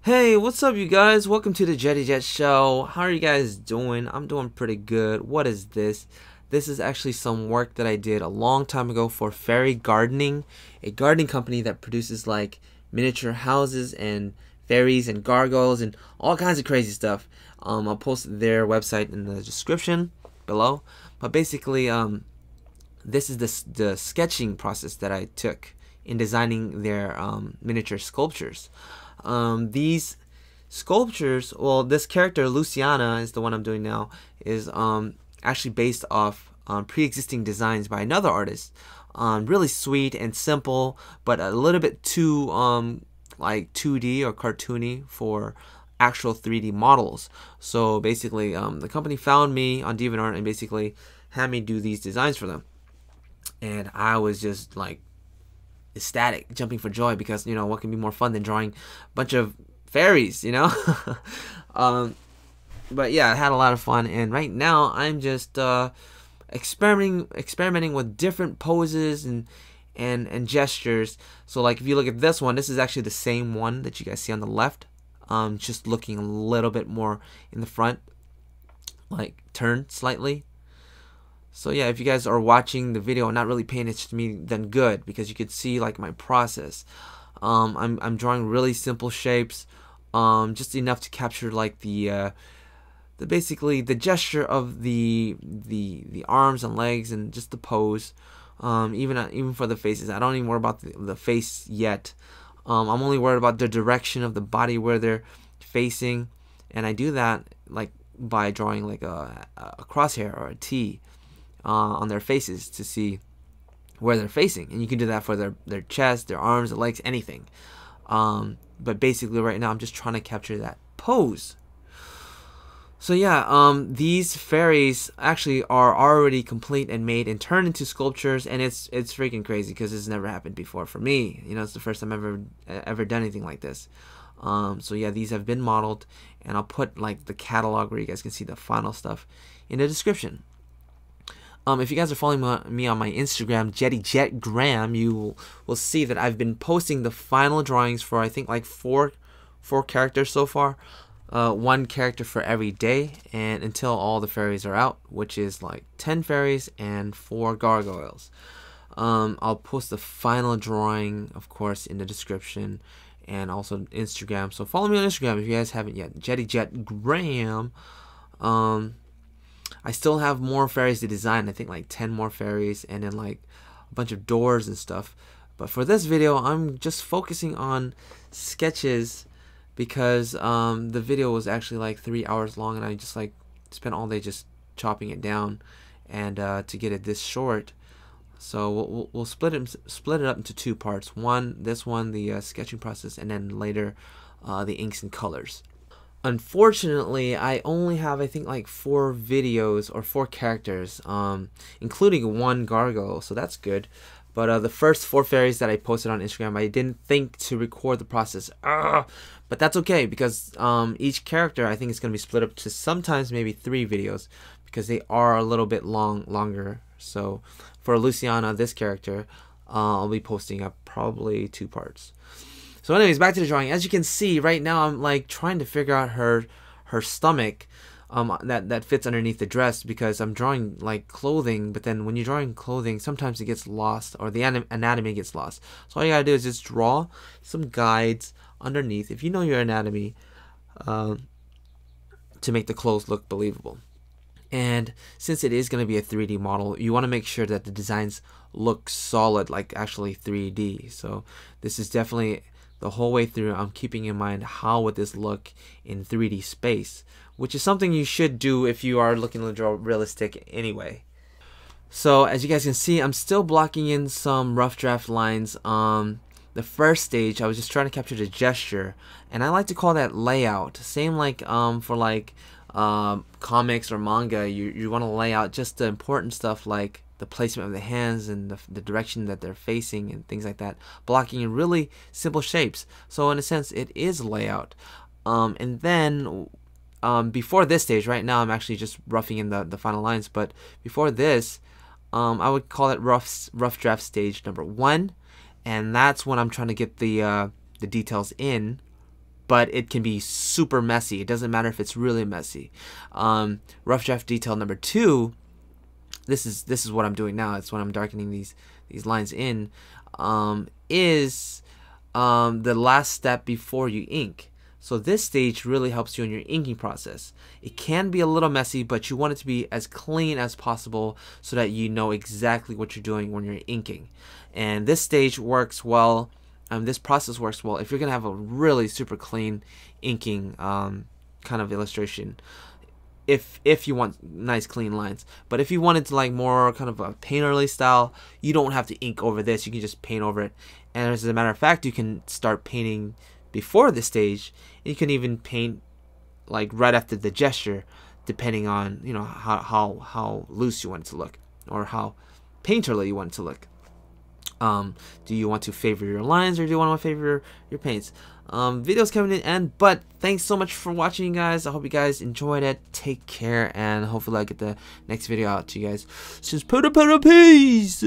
Hey, what's up, you guys? Welcome to the Jetty Jet Show. How are you guys doing? I'm doing pretty good. What is this? This is actually some work that I did a long time ago for Fairygardening, a gardening company that produces like miniature houses and fairies and gargoyles and all kinds of crazy stuff. I'll post their website in the description below. But basically, this is the sketching process that I took in designing their miniature sculptures. These sculptures, well, this character Luciana is the one I'm doing now, is actually based off pre-existing designs by another artist. Really sweet and simple, but a little bit too like 2D or cartoony for actual 3D models. So basically, the company found me on DeviantArt and basically had me do these designs for them, and I was just like ecstatic, jumping for joy, because what can be more fun than drawing a bunch of fairies. um, but yeah, I had a lot of fun, and right now I'm just experimenting with different poses and gestures. So like if you look at this one, this is actually the same one that you guys see on the left, just looking a little bit more in the front, like turned slightly. So yeah, if you guys are watching the video and not really paying attention to me, then good, because you could see like my process. I'm drawing really simple shapes, just enough to capture like the basically the gesture of the arms and legs and just the pose. Even for the faces, I don't even worry about the face yet. I'm only worried about the direction of the body, where they're facing, and I do that like by drawing like a crosshair or a T on their faces to see where they're facing, and you can do that for their chest, their arms, their legs, anything. But basically right now I'm just trying to capture that pose. So yeah, these fairies actually are already complete and made and turned into sculptures, and it's freaking crazy because it's never happened before for me. It's the first time I've ever done anything like this. So yeah, these have been modeled, and I'll put like the catalog where you guys can see the final stuff in the description. If you guys are following me on my Instagram, JettyJetGram, you will see that I've been posting the final drawings for I think like four characters so far. One character for every day, and until all the fairies are out, which is like 10 fairies and 4 gargoyles. I'll post the final drawing, of course, in the description and also Instagram. So follow me on Instagram if you guys haven't yet. JettyJetGram. I still have more fairies to design. I think like 10 more fairies, and then like a bunch of doors and stuff. But for this video, I'm just focusing on sketches, because the video was actually like 3 hours long, and I just like spent all day just chopping it down, and to get it this short. So we'll split it up into 2 parts. This one, the sketching process, and then later the inks and colors. Unfortunately, I only have I think like 4 videos or 4 characters, including 1 gargoyle, so that's good. But the first 4 fairies that I posted on Instagram, I didn't think to record the process. But that's okay, because each character I think is going to be split up to sometimes maybe 3 videos, because they are a little bit longer. So for Luciana, this character, I'll be posting up probably 2 parts. So anyways, back to the drawing. As you can see, right now I'm like trying to figure out her stomach that fits underneath the dress, because I'm drawing like clothing, but then when you're drawing clothing, sometimes it gets lost, or the anatomy gets lost. So all you gotta do is just draw some guides underneath, if you know your anatomy, to make the clothes look believable. And since it is going to be a 3D model, you want to make sure that the designs look solid, like actually 3D. So this is definitely the whole way through, I'm keeping in mind how would this look in 3D space, which is something you should do if you are looking to draw realistic anyway. So as you guys can see, I'm still blocking in some rough draft lines. The first stage, I was just trying to capture the gesture, and I like to call that layout. Same like for like comics or manga, you want to lay out just the important stuff, like the placement of the hands and the direction that they're facing and things like that, blocking in really simple shapes. So in a sense, it is layout. And then before this stage, right now I'm actually just roughing in the final lines, but before this, I would call it rough draft stage number 1, and that's when I'm trying to get the details in but it can be super messy. It doesn't matter if it's really messy. Rough draft detail number 2. This is what I'm doing now. It's when I'm darkening these lines in. Is the last step before you ink. So this stage really helps you in your inking process. It can be a little messy, but you want it to be as clean as possible so that you know exactly what you're doing when you're inking. And this stage works well. This process works well if you're gonna have a really super clean inking kind of illustration. If you want nice clean lines. But if you wanted to like more kind of a painterly style, you don't have to ink over this. You can just paint over it. And as a matter of fact, you can start painting before this stage. You can even paint like right after the gesture, depending on, you know, how loose you want it to look or how painterly you want it to look. Do you want to favor your lines or do you want to favor your paints? Video's coming to an end, but thanks so much for watching, guys. I hope you guys enjoyed it. Take care, and hopefully I get the next video out to you guys. Just peace.